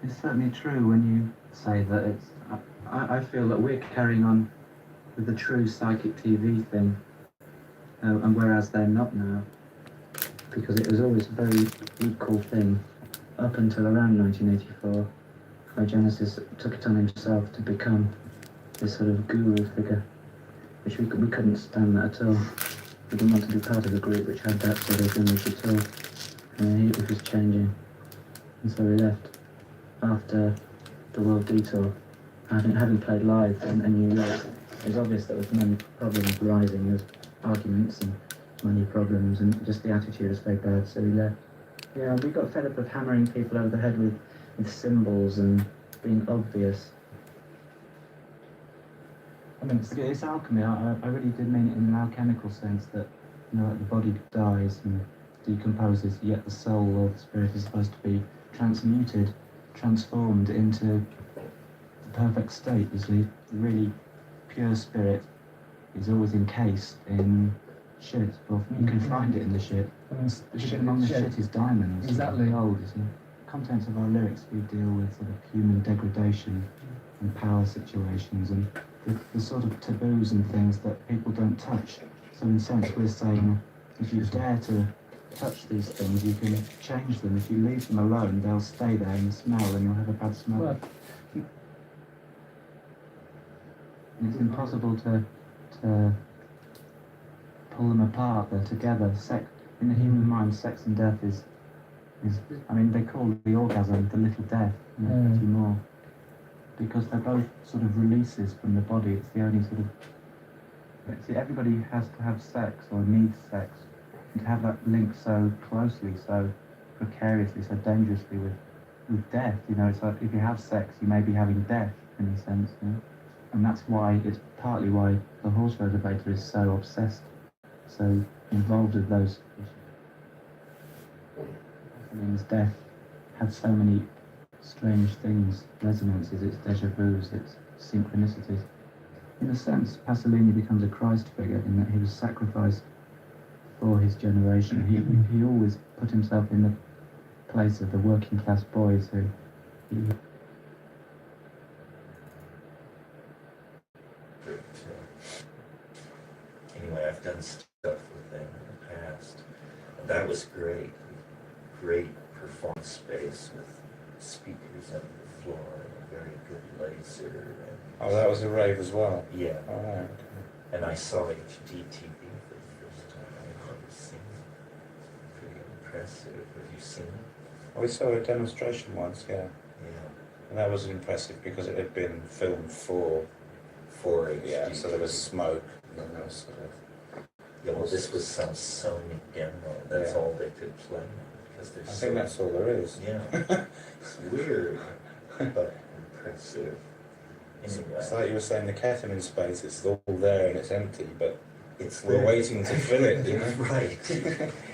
It's certainly true when you say that it's... I feel that we're carrying on with the true psychic TV thing, and whereas they're not now, because it was always a very equal thing up until around 1984, where Genesis took it on himself to become this sort of guru figure, which we couldn't stand that at all. We didn't want to be part of a group which had that sort of image at all. It was changing, and so we left after the World Detour, having played live in New York. It was obvious that there was many problems rising. There was arguments and money problems, and just the attitude was very bad, so we left. Yeah, we got fed up of hammering people over the head with symbols and being obvious. I mean, it's alchemy. I really did mean it in an alchemical sense that, you know, like the body dies and decomposes, yet the soul or the spirit is supposed to be transmuted, transformed into the perfect state. You see, the really pure spirit is always encased in shit. Well, you can find it in the shit. The shit among the shit is diamonds. Exactly. Gold, you see. The contents of our lyrics, we deal with sort of human degradation and power situations and the sort of taboos and things that people don't touch. So in a sense, we're saying, if you dare to touch these things, you can change them. If you leave them alone, they'll stay there and smell, and you'll have a bad smell. Well, it's impossible to pull them apart. They're together. In the human mind, sex and death is I mean, they call the orgasm the little death, you know, pretty more, because they're both sort of releases from the body. It's the only sort of... See, everybody has to have sex or needs sex, and to have that link so closely, so precariously, so dangerously with death. You know, it's like if you have sex, you may be having death in a sense, you know? And that's why, it's partly why the horse reservator is so obsessed, so involved with those issues. Means death had so many strange things, resonances, its deja vus, its synchronicities. In a sense, Pasolini becomes a Christ figure in that he was sacrificed for his generation. He always put himself in the place of the working class boys who Anyway, I've done stuff with them in the past, and that was great. Great performance space with speakers on the floor and a very good laser. Oh, that was a rave as well? Yeah. Oh, okay. And I saw HDTV for the first time. I've never seen it. Pretty impressive. Have you seen it? We saw a demonstration once, yeah. Yeah. And that was impressive because it had been filmed for HD. Yeah, so there was smoke and then there was sort of... Yeah, well, this was some Sony demo. That's all they could play. I think that's all there is. Yeah. It's weird, but impressive. Anyway. It's like you were saying, the ketamine space, it's all there and it's empty, but we're there. waiting to fill it, you know? Right.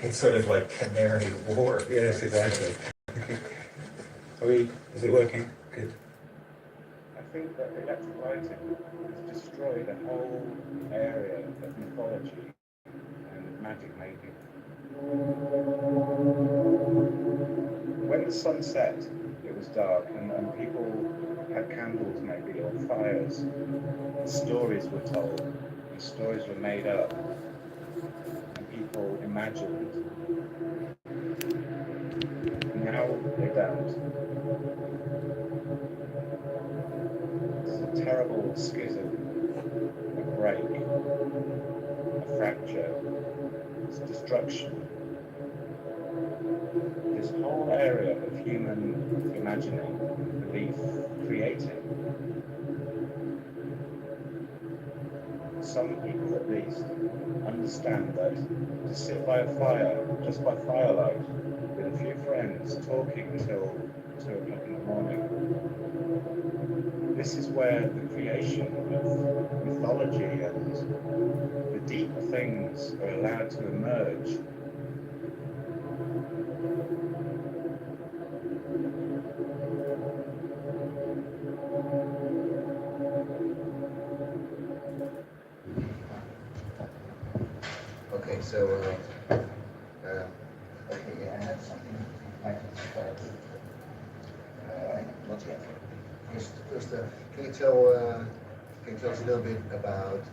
It's sort of like Canary Wharf. Yes, exactly. Is it working? Good. I think that electric lighting has destroyed a whole area of mythology and magic making. When the sun set, it was dark, and people had candles maybe, or fires. Stories were told, and stories were made up, and people imagined. Now they don't. It's a terrible schism, a break, a fracture, it's destruction. This whole area of human imagining, belief, creating. Some people at least understand that to sit by a fire, just by firelight, with a few friends talking until 2 o'clock in the morning, this is where the creation of mythology and the deeper things are allowed to emerge. Okay, so, okay, I have something I can start with. not yet. Yes, first, can you tell us a little bit about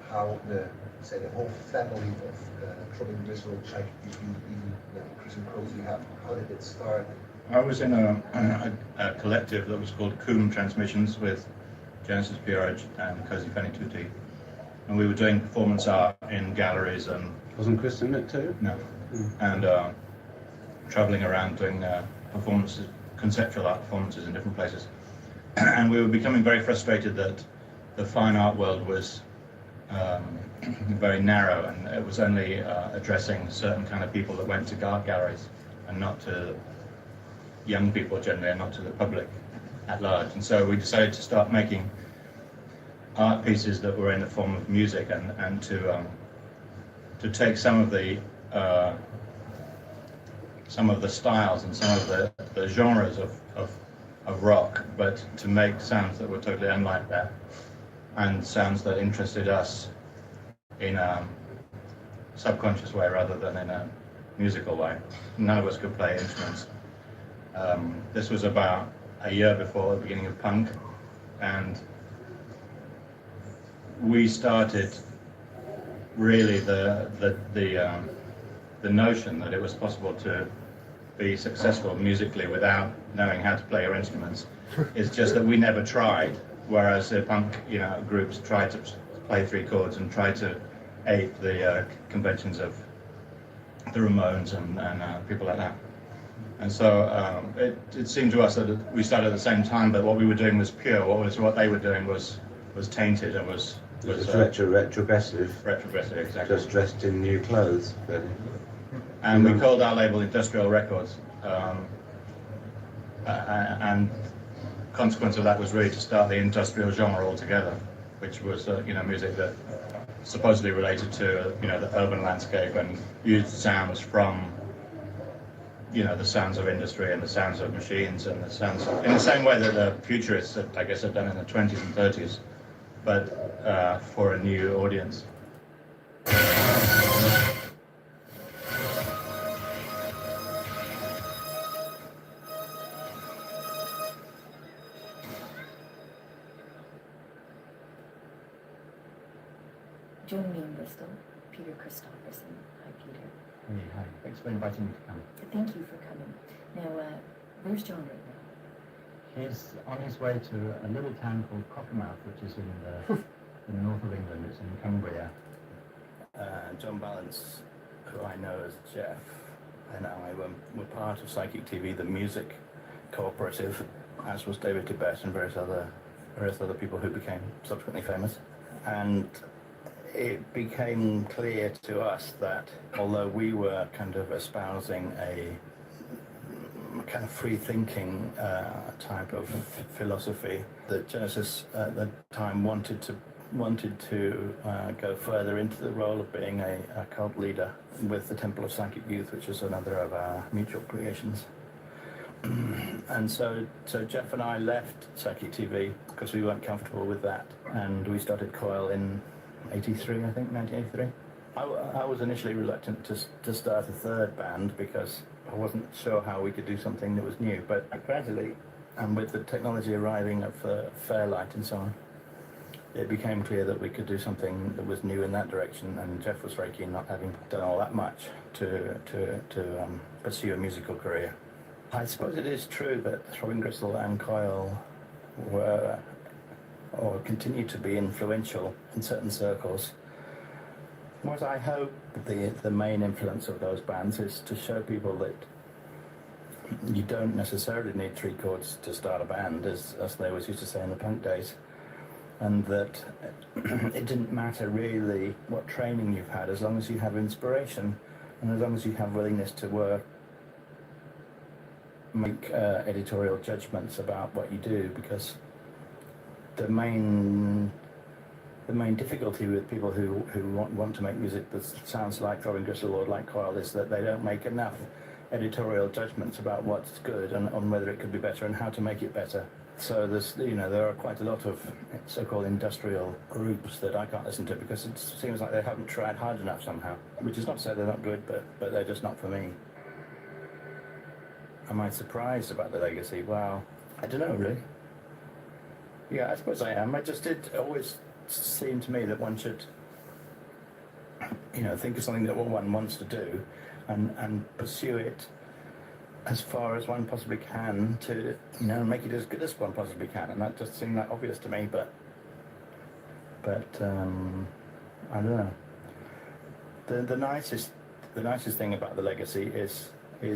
how the whole family of Robin Griswold, Psychic TV, even Chris and Cosey, how did it start? I was in a collective that was called Coombe Transmissions with Genesis Peerage and Cozy Fanny Tutti, and we were doing performance art in galleries and Wasn't Chris in it too? no, and traveling around doing performances, conceptual art performances in different places. And we were becoming very frustrated that the fine art world was very narrow, and it was only addressing certain kind of people that went to art galleries and not to young people generally, and not to the public at large. And so we decided to start making art pieces that were in the form of music, and to take some of the styles and some of the genres of rock, but to make sounds that were totally unlike that, and sounds that interested us in a subconscious way rather than in a musical way. None of us could play instruments. This was about a year before the beginning of punk, and we started really the notion that it was possible to be successful musically without knowing how to play your instruments. It's just that we never tried, whereas the punk groups tried to play three chords and tried to ape the conventions of the Ramones and people like that. And so it seemed to us that we started at the same time, but what we were doing was pure. What they were doing was tainted and was retrogressive. Retrogressive, exactly. Just dressed in new clothes. But, and we called our label Industrial Records. And consequence of that was really to start the industrial genre altogether, which was music that supposedly related to the urban landscape and used sounds from the sounds of industry and the sounds of machines and the sounds in the same way that the futurists I guess had done in the 20s and 30s, but for a new audience. Joining me in Bristol, Peter Christopherson. Hi, Peter. Hey, hi. Thanks for inviting me to come. Thank you for coming. Now, where's John right now? He's on his way to a little town called Cockermouth, which is in the north of England. It's in Cumbria. John Balance, who I know as Jeff, and I were part of Psychic TV, the music cooperative, as was David Tibet and various other people who became subsequently famous. And it became clear to us that although we were kind of espousing a kind of free-thinking type of philosophy, that Genesis at the time wanted to go further into the role of being a cult leader with the Temple of Psychic Youth, which is another of our mutual creations. And so Jeff and I left Psychic TV because we weren't comfortable with that, and we started Coil in 83, I think, 1983. I was initially reluctant to start a third band because I wasn't sure how we could do something that was new, but gradually, and with the technology arriving of Fairlight and so on, it became clear that we could do something that was new in that direction, and Jeff was very keen, not having done all that much, to pursue a musical career. I suppose it is true that Robin Gristle and Coil were, or continue to be, influential in certain circles. What I hope the main influence of those bands is to show people that you don't necessarily need three chords to start a band, as they always used to say in the punk days, and that it didn't matter really what training you've had, as long as you have inspiration and as long as you have willingness to make editorial judgments about what you do, because the main difficulty with people who want to make music that sounds like Robin Gristle or like Coil is that they don't make enough editorial judgments about what's good and on whether it could be better and how to make it better. So there are quite a lot of so-called industrial groups that I can't listen to because it seems like they haven't tried hard enough somehow, which is not to say they're not good, but they're just not for me. Am I surprised about the legacy? Well, I don't know, really. Yeah, I suppose I am. It always seemed to me that one should, think of something that one wants to do and pursue it as far as one possibly can to, make it as good as one possibly can. And that just seemed like obvious to me, but I don't know. The nicest thing about the legacy is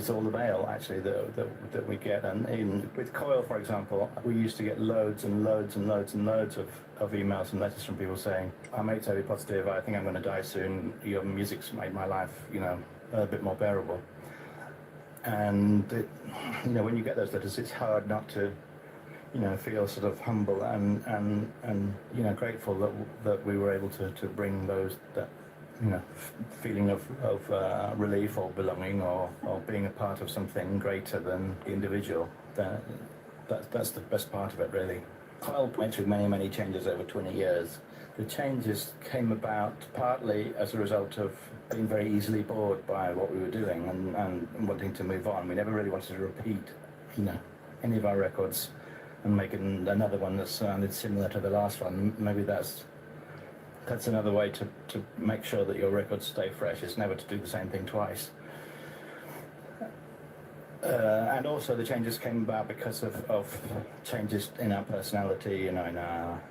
all the mail actually that we get, and with Coil, for example, we used to get loads and loads and loads and loads of emails and letters from people saying, I'm HIV positive, I think I'm going to die soon, your music's made my life a bit more bearable. And when you get those letters, it's hard not to feel sort of humble and grateful that we were able to bring that feeling of relief or belonging or being a part of something greater than the individual. That's the best part of it, really. Coil went through many changes over 20 years. The changes came about partly as a result of being very easily bored by what we were doing and wanting to move on. We never really wanted to repeat, any of our records and make another one that sounded similar to the last one. Maybe that's another way to make sure that your records stay fresh, is never to do the same thing twice. And also the changes came about because of changes in our personality, in our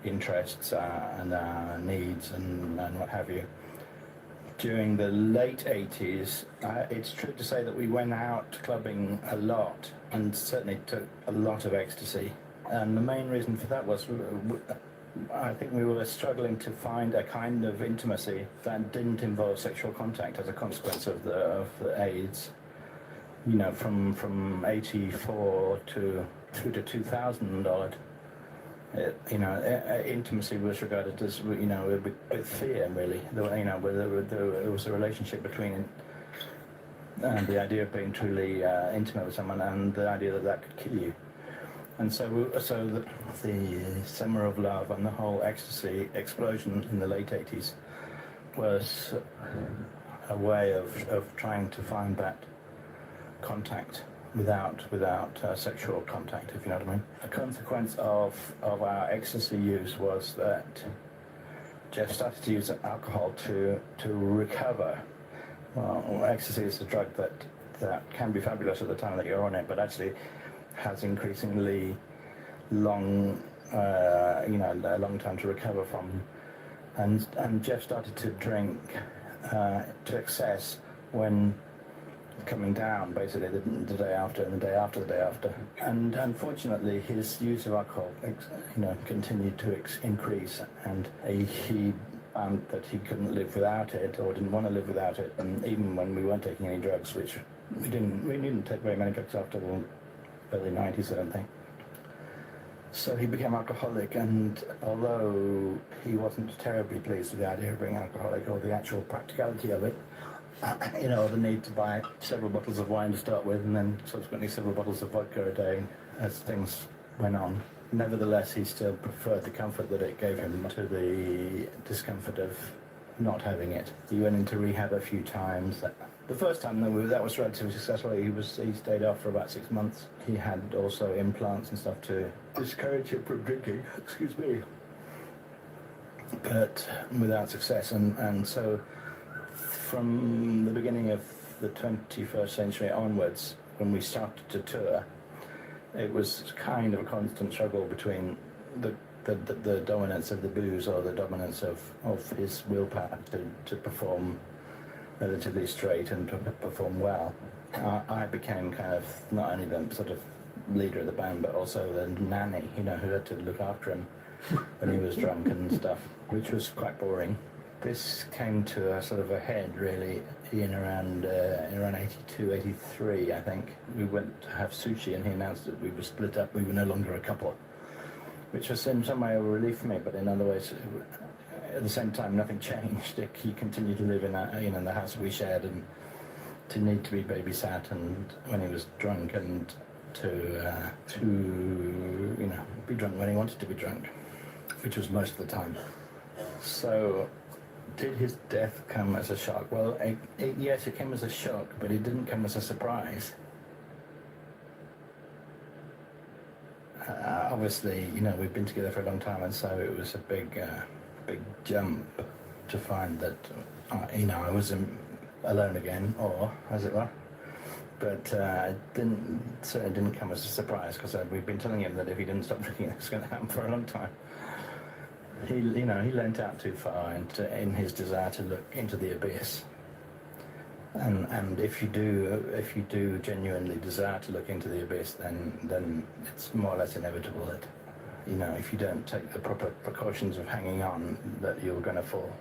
interests and our needs and what have you. During the late 80s, it's true to say that we went out clubbing a lot and certainly took a lot of ecstasy. And the main reason for that was I think we were struggling to find a kind of intimacy that didn't involve sexual contact as a consequence of the AIDS. From 84 to 2000 odd, intimacy was regarded as with fear, really. There was a relationship between the idea of being truly intimate with someone and the idea that could kill you. And so the Summer of Love and the whole ecstasy explosion in the late 80s was a way of trying to find that contact without sexual contact, if you know what I mean. A consequence of our ecstasy use was that Jeff started to use alcohol to recover. Well, ecstasy is a drug that can be fabulous at the time that you're on it, but actually has increasingly long, a long time to recover from. And Jeff started to drink to excess when coming down, basically the day after and the day after the day after. And unfortunately, his use of alcohol, continued to increase, and he found that he couldn't live without it, or didn't want to live without it. And even when we weren't taking any drugs, which we didn't take very many drugs after the early 90s, I don't think. So he became alcoholic, and although he wasn't terribly pleased with the idea of being alcoholic or the actual practicality of it, the need to buy several bottles of wine to start with and then subsequently several bottles of vodka a day as things went on. Nevertheless, he still preferred the comfort that it gave him to the discomfort of not having it. He went into rehab a few times. The first time that was relatively successful. He stayed off for about 6 months. He had also implants and stuff to discourage him from drinking. Excuse me. But without success, and so from the beginning of the 21st century onwards, when we started to tour, it was kind of a constant struggle between the dominance of the booze or the dominance of his willpower to perform relatively straight and to perform well. I became kind of not only the sort of leader of the band, but also the nanny, who had to look after him when he was drunk and stuff, which was quite boring. This came to a sort of a head, really, in around 82, 83, I think. We went to have sushi, and he announced that we were split up. We were no longer a couple, which was in some way a relief for me, but in other ways, at the same time, nothing changed. He continued to live in the house we shared, and to need to be babysat, and when he was drunk, and to be drunk when he wanted to be drunk, which was most of the time. So, did his death come as a shock? Well, yes, it came as a shock, but it didn't come as a surprise. Obviously, we've been together for a long time, and so it was a big jump to find that, I was alone again, or as it were. But it certainly didn't come as a surprise, because we've been telling him that if he didn't stop drinking, it was going to happen for a long time. He leant out too far in his desire to look into the abyss. And if you do genuinely desire to look into the abyss, then it's more or less inevitable that, if you don't take the proper precautions of hanging on, that you're going to fall.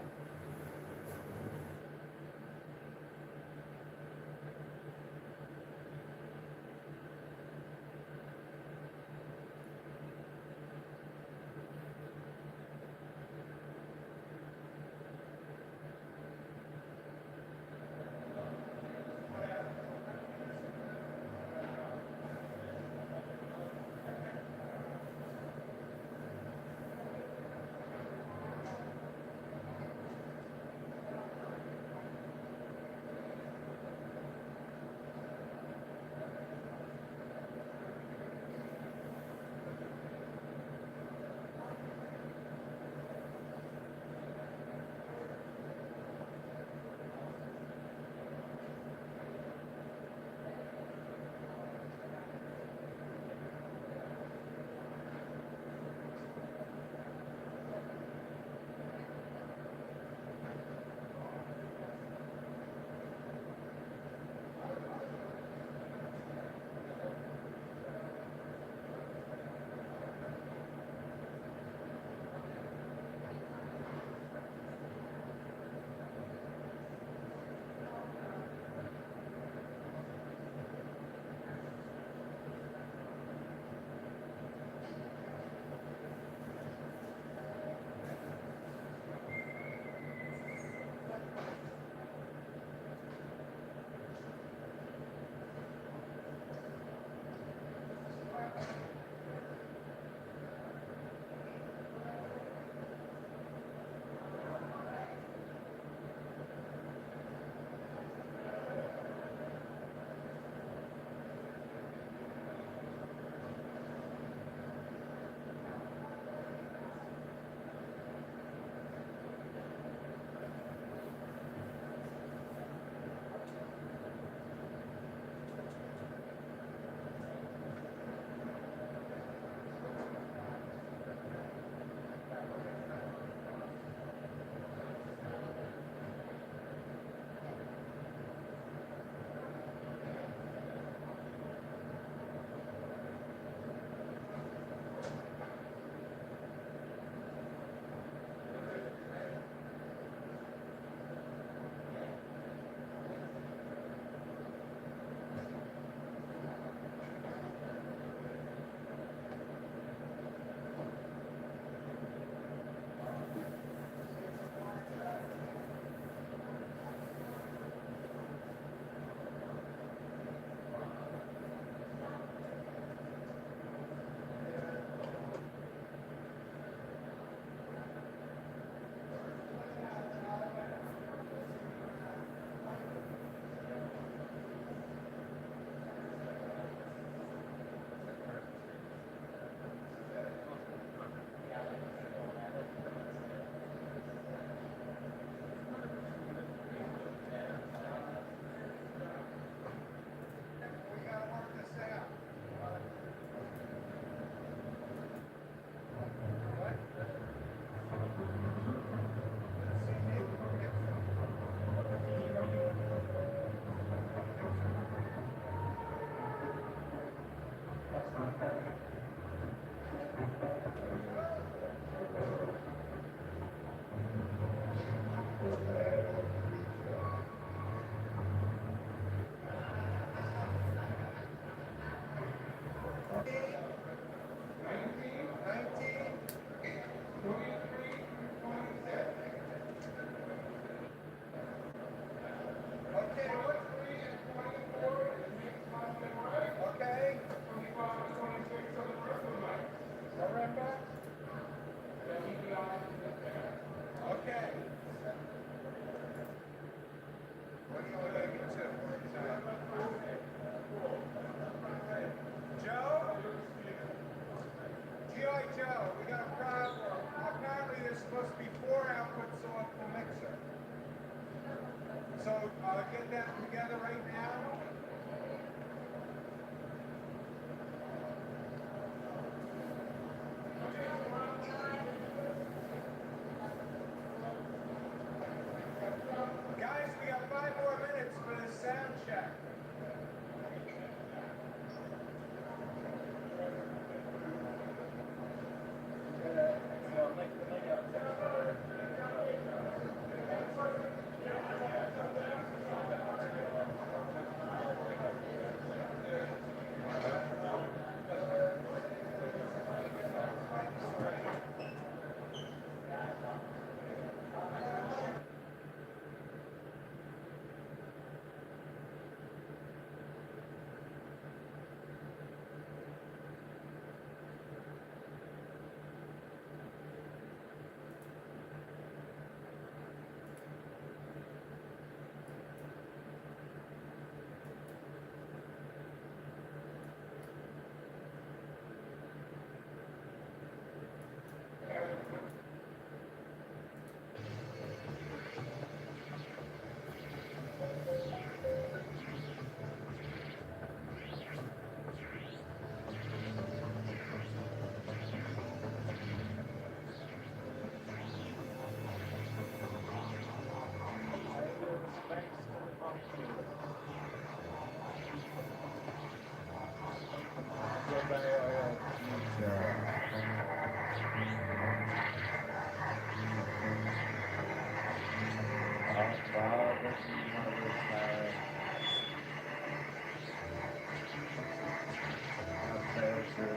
Into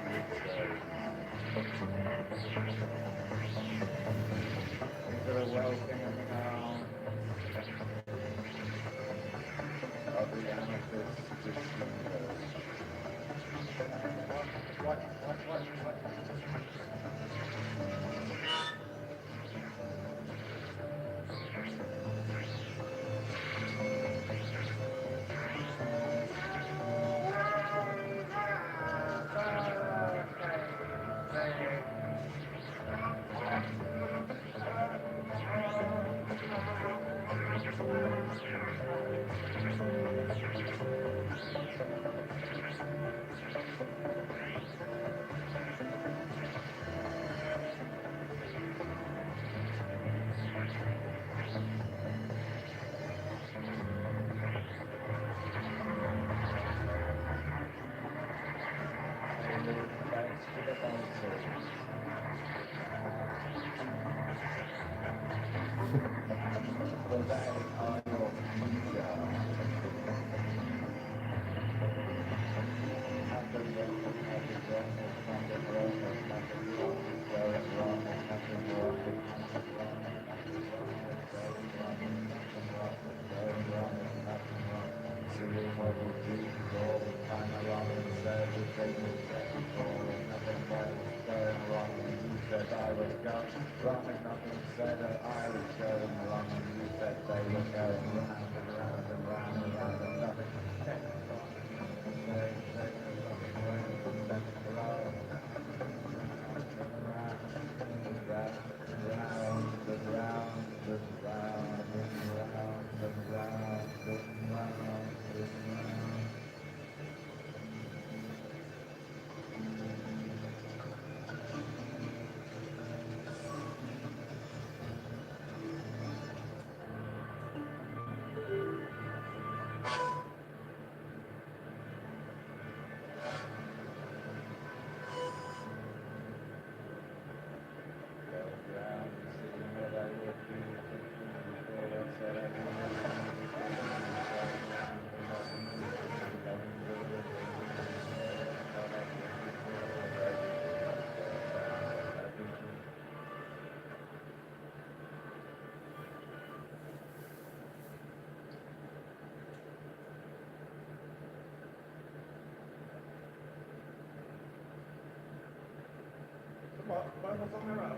the welcome sound of the amethyst receivers. What? Thanks to the Vultures. For they are your future. Nothing wrong, nothing wrong, nothing wrong, nothing wrong, going wrong, nothing wrong, nothing wrong, nothing wrong, going wrong, nothing wrong. Seeing what we do all the time along and said the thing we said before, nothing was going wrong, and you said I was going wrong, and nothing said that I was going wrong, and you said they were going round and round and round and round, and nothing went wrong. Bibles on their own.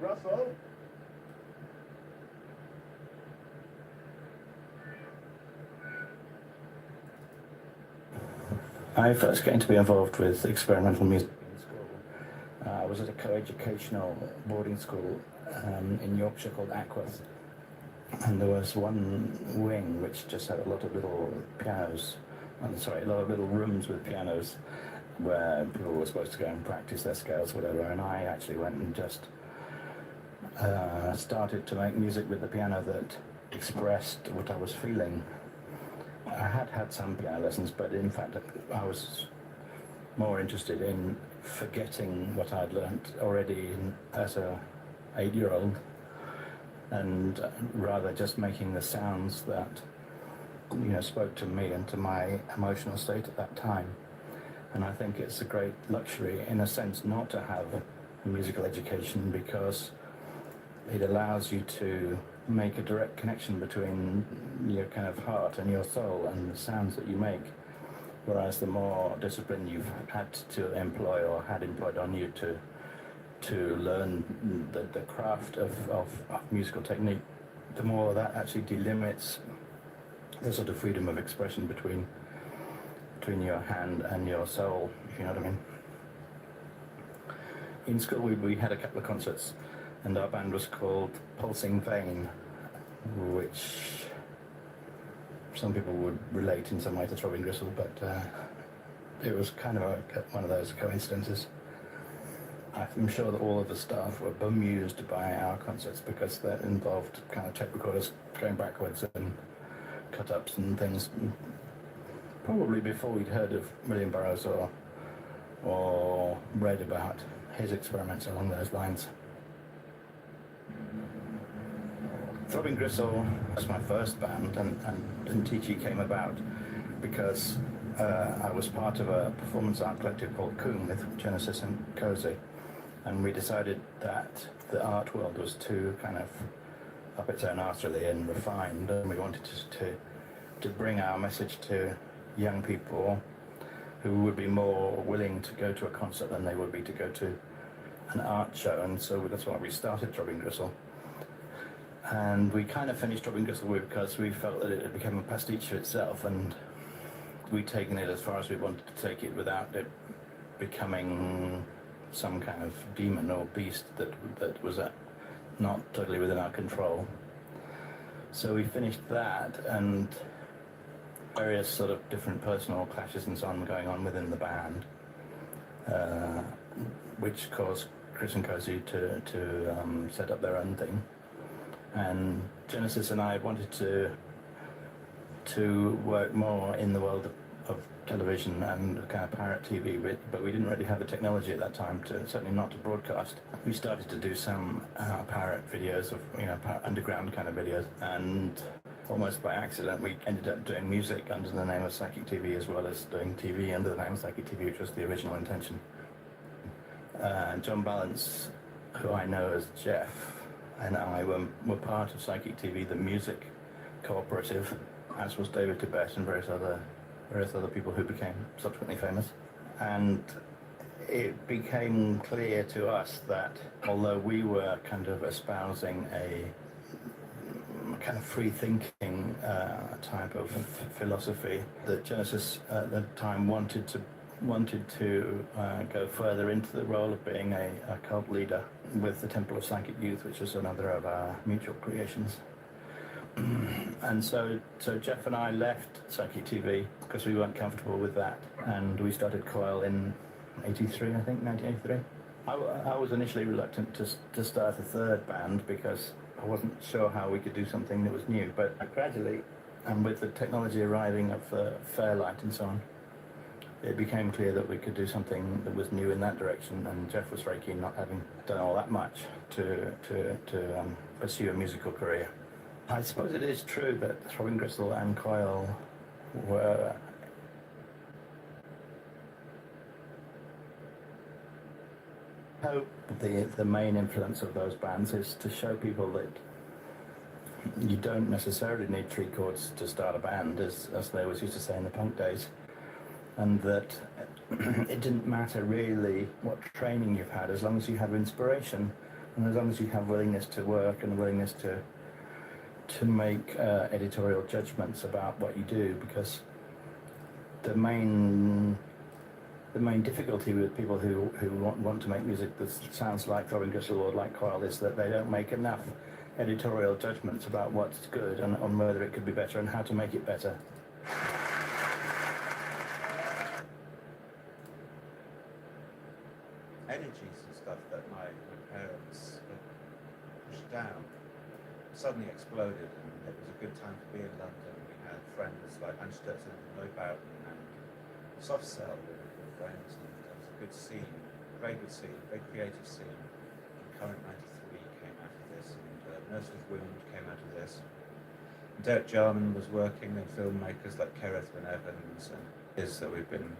Russell? I first came to be involved with experimental music in school. I was at a co-educational boarding school in Yorkshire called Ackworth, and there was one wing which just had a lot of little pianos, a lot of little rooms with pianos where people were supposed to go and practice their scales, whatever, and I actually went and just started to make music with the piano that expressed what I was feeling. I had some piano lessons, but in fact I was more interested in forgetting what I'd learnt already as a 8-year-old, and rather just making the sounds that spoke to me and to my emotional state at that time. And I think it's a great luxury, in a sense, not to have a musical education, because it allows you to make a direct connection between your kind of heart and your soul and the sounds that you make. Whereas the more discipline you've had to employ or had employed on you to learn the craft of musical technique, the more that actually delimits the sort of freedom of expression between your hand and your soul, if you know what I mean. In school we had a couple of concerts, and our band was called Pulsing Vein, which some people would relate in some way to Throbbing Gristle, but it was kind of one of those coincidences. I'm sure that all of the staff were bemused by our concerts because that involved kind of tape recorders going backwards and cut-ups and things. Probably before we'd heard of William Burroughs or read about his experiments along those lines. Throbbing Gristle was my first band, and TG came about because I was part of a performance art collective called Coon with Genesis and Cozy, and we decided that the art world was too kind of up its own arse really and refined, and we wanted to bring our message to young people who would be more willing to go to a concert than they would be to go to an art show, and so that's why we started Throbbing Gristle. And we kind of finished Throbbing Gristle because we felt that it had become a pastiche of itself, and we'd taken it as far as we wanted to take it without it becoming some kind of demon or beast that was not totally within our control. So we finished that, and various sort of different personal clashes and so on going on within the band, which caused Chris and Cozy to set up their own thing. And Genesis and I wanted to work more in the world of television and kind of pirate TV, but we didn't really have the technology at that time certainly not to broadcast. We started to do some pirate videos of, underground kind of videos, and almost by accident we ended up doing music under the name of Psychic TV as well as doing TV under the name of Psychic TV, which was the original intention. John Balance, who I know as Jeff, and I were part of Psychic TV, the music cooperative, as was David Tibet and various other people who became subsequently famous. And it became clear to us that although we were kind of espousing a kind of free-thinking type of philosophy, that Genesis at the time wanted to go further into the role of being a cult leader with the Temple of Psychic Youth, which is another of our mutual creations. And so Jeff and I left Psychic TV because we weren't comfortable with that, and we started Coil in 1983. I was initially reluctant to start a third band because I wasn't sure how we could do something that was new, but gradually, and with the technology arriving of Fairlight and so on, it became clear that we could do something that was new in that direction, and Jeff was very keen, not having done all that much, to pursue a musical career. I suppose it is true that Throbbing Gristle and Coil were the main influence of those bands is to show people that you don't necessarily need 3 chords to start a band, as they always used to say in the punk days, and that it didn't matter really what training you've had, as long as you have inspiration and as long as you have willingness to work and willingness to make editorial judgments about what you do, because the main difficulty with people who want to make music that sounds like Throbbing Gristle or like Coil is that they don't make enough editorial judgments about what's good and on whether it could be better and how to make it better. Energies and stuff that my parents had pushed down suddenly exploded, and it was a good time to be in London. We had friends like Anstetson and Neubauten and Soft Cell with friends, and it was a good scene, very good scene, very creative scene. And Current 93 came out of this, and Nurse with Wound came out of this. And Derek Jarman was working, and filmmakers like Kereth and Evans, and is that we've been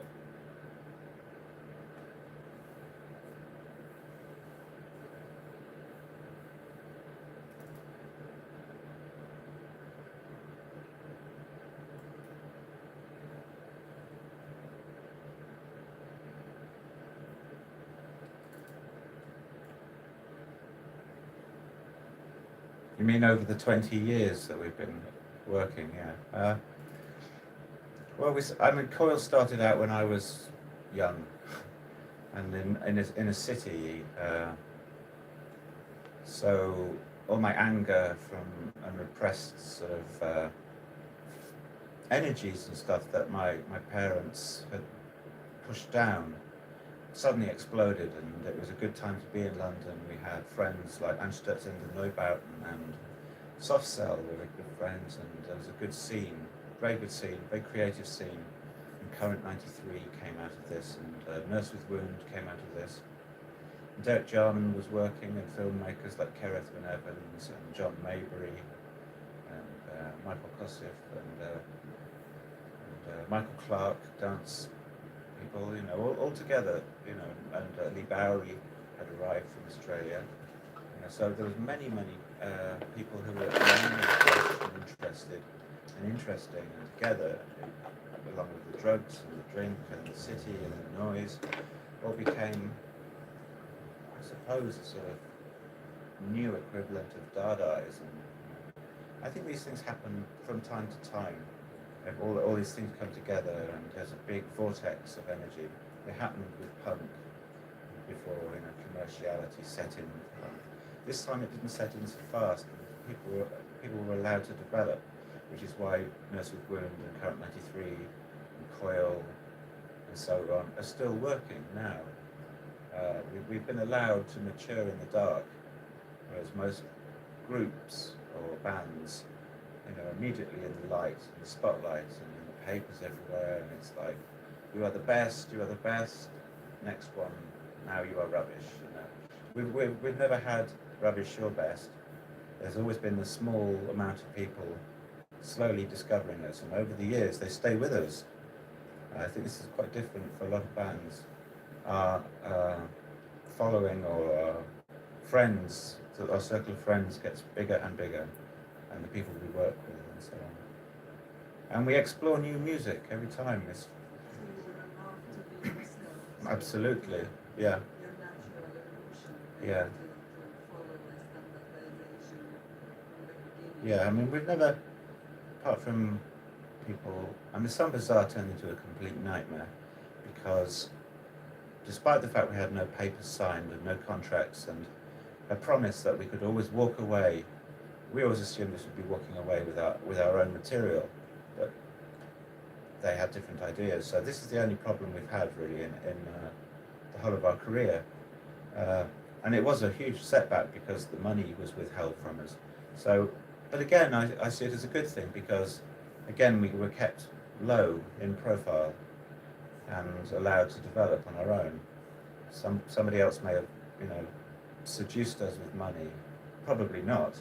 You mean over the 20 years that we've been working? Yeah. Well, I mean, Coil started out when I was young, and in a city. So all my anger from and repressed sort of energies and stuff that my parents had pushed down suddenly exploded, and it was a good time to be in London. We had friends like Anstutz and Neubauten and Soft Cell were very good friends, and there was a good scene, very good scene, very creative scene. And Current 93 came out of this, and Nurse with Wound came out of this. And Derek Jarman was working, and filmmakers like Kereth Van Evans and John Maybury and Michael Kosif and Michael Clark, dance people, you know, all together, you know, and Lee Bowery had arrived from Australia. You know, so there was many people who were young and interested and interesting, and together, along with the drugs and the drink and the city and the noise, all became, I suppose, a sort of new equivalent of Dadaism. I think these things happen from time to time. All these things come together, and there's a big vortex of energy. It happened with punk before, you know, commerciality set in with punk. This time it didn't set in so fast. People were allowed to develop, which is why Nurse with Wound and Current 93 and Coil and so on are still working now. We've been allowed to mature in the dark, whereas most groups or bands, you know, immediately in the light, in the spotlight, and in the papers everywhere, and it's like, you are the best, next one, now you are rubbish, you know. We've never had rubbish or best. There's always been a small amount of people slowly discovering us, and over the years they stay with us. I think this is quite different for a lot of bands. Our following or our friends, our circle of friends gets bigger and bigger, and the people we work with and so on. And we explore new music every time. It's absolutely, yeah. Yeah. Yeah, I mean, we've never, apart from people, I mean, Some Bazaar turned into a complete nightmare, because despite the fact we had no papers signed and no contracts and a promise that we could always walk away, we always assumed this would be walking away with our own material, but they had different ideas. So this is the only problem we've had really in the whole of our career. And it was a huge setback because the money was withheld from us. So, but again, I see it as a good thing, because again, we were kept low in profile and allowed to develop on our own. Somebody else may have, you know, seduced us with money, probably not,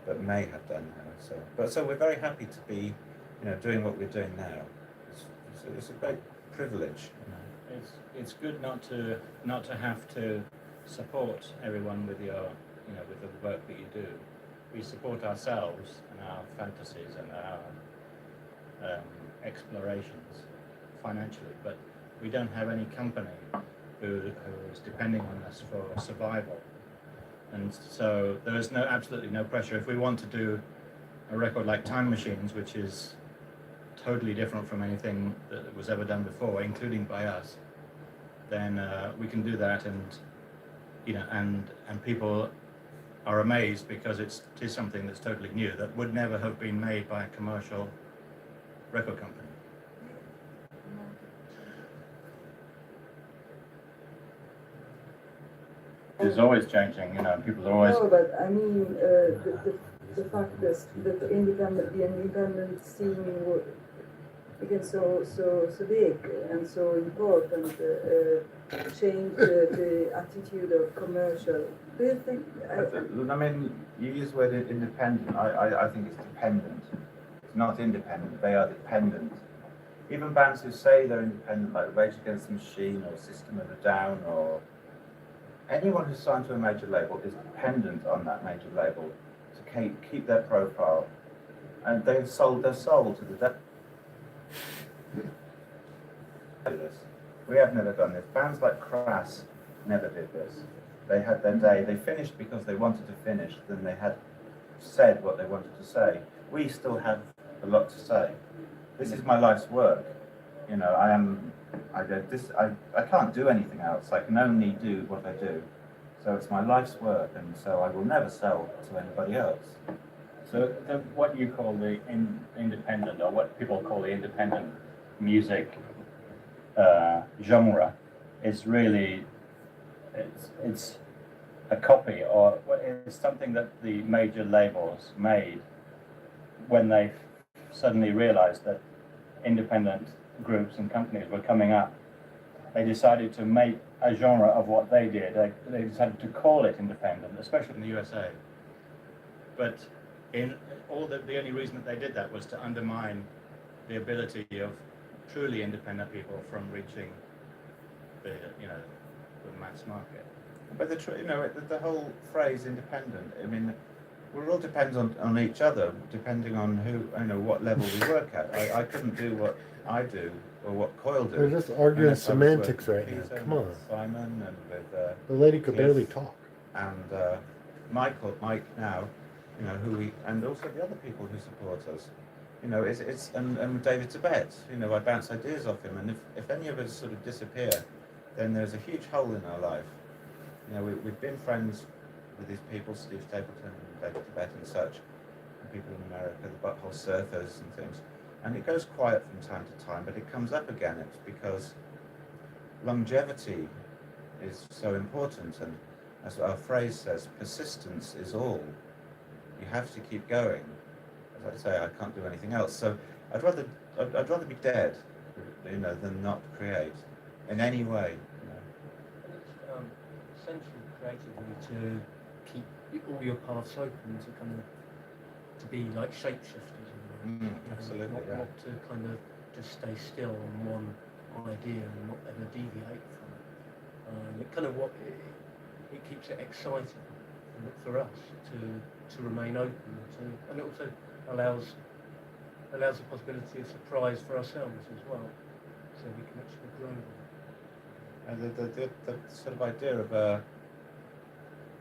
but may have done now. So we're very happy to be, you know, doing what we're doing now. It's a great privilege. You know. It's good not to have to support everyone with your, you know, with the work that you do. We support ourselves and our fantasies and our explorations financially, but we don't have any company who is depending on us for survival. And so there is absolutely no pressure. If we want to do a record like Time Machines, which is totally different from anything that was ever done before, including by us, then we can do that, and you know, and people are amazed because it is something that's totally new that would never have been made by a commercial record company. It's always changing, you know. People are always. No, but I mean the fact that the independent scene became so big and so important changed the attitude of commercial. Do you think? I mean, you use the word independent. I think it's dependent. It's not independent. They are dependent. Even bands who say they're independent, like Rage Against the Machine or System of a Down, or anyone who's signed to a major label is dependent on that major label to keep their profile, and they've sold their soul to the devil. We have never done this. Bands like Crass never did this. They had their day. They finished because they wanted to finish. Then they had said what they wanted to say. We still have a lot to say. This is my life's work. You know, I can't do anything else. I can only do what I do. So it's my life's work, and so I will never sell to anybody else. So what you call the independent, or what people call the independent music genre, is really it's a copy, or it's something that the major labels made when they suddenly realized that independent groups and companies were coming up. They decided to make a genre of what they did. They decided to call it independent, especially in the USA. But the only reason that they did that was to undermine the ability of truly independent people from reaching the mass market. But the whole phrase independent, I mean, we all depend on each other, depending on what level we work at. I couldn't do what I do or what Coil do. We're just arguing semantics right now. Come on. Simon and with the lady could Cliff barely talk. And Mike now, and also the other people who support us. And David Tibet. I bounce ideas off him, and if any of us sort of disappear, then there's a huge hole in our life. We've been friends with these people, Steve Stapleton, David Tibet and such, and people in America, the Butthole Surfers and things. And it goes quiet from time to time, but it comes up again. It's because longevity is so important, and as our phrase says, persistence is all. You have to keep going. As I say, I can't do anything else. So I'd rather be dead, than not create in any way. Essential creatively to keep all your paths open, to kind of to be like shapeshifters. Absolutely, not to kind of just stay still on one idea and not ever deviate from it. It kind of it keeps it exciting for us to remain open, and it also allows the possibility of surprise for ourselves as well, so we can actually grow. And the sort of idea of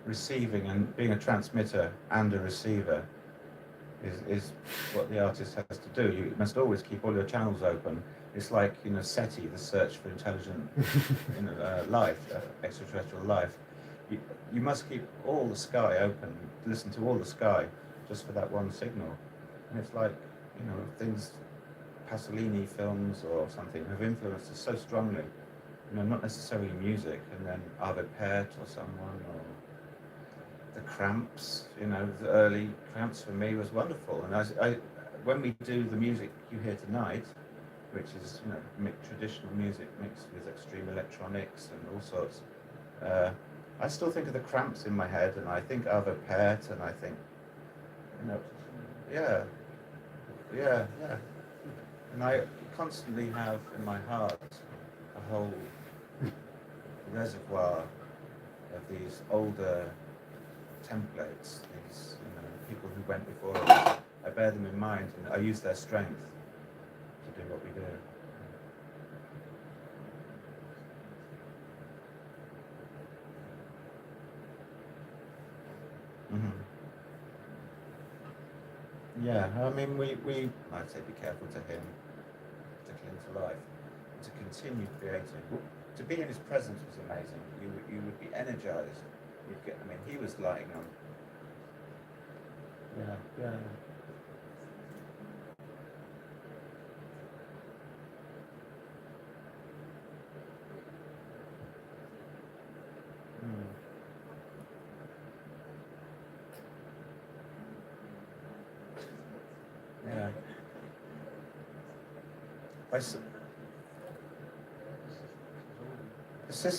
receiving and being a transmitter and a receiver is what the artist has to do. You must always keep all your channels open. It's like SETI, the search for intelligent life, extraterrestrial life. You must keep all the sky open, listen to all the sky, just for that one signal. And it's like things, Pasolini films or something have influenced us so strongly. Not necessarily music, and then Arvid Pärt or someone, or the Cramps. The early Cramps for me was wonderful. And when we do the music you hear tonight, which is traditional music mixed with extreme electronics and all sorts, I still think of the Cramps in my head, and I think Arvid Pärt, and I think, yeah. And I constantly have in my heart a whole reservoir of these older templates, these people who went before us. I bear them in mind, and I use their strength to do what we do. Yeah, I mean, I'd say be careful to him, to cling to life, to continue creating. To be in his presence was amazing. You would be energized. He was lying on. Yeah. Yeah.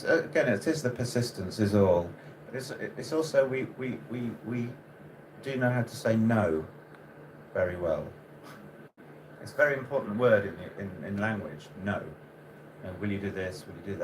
Again, it is the persistence is all. It's also we do know how to say no very well. It's a very important word in language. No. Will you do this? Will you do that?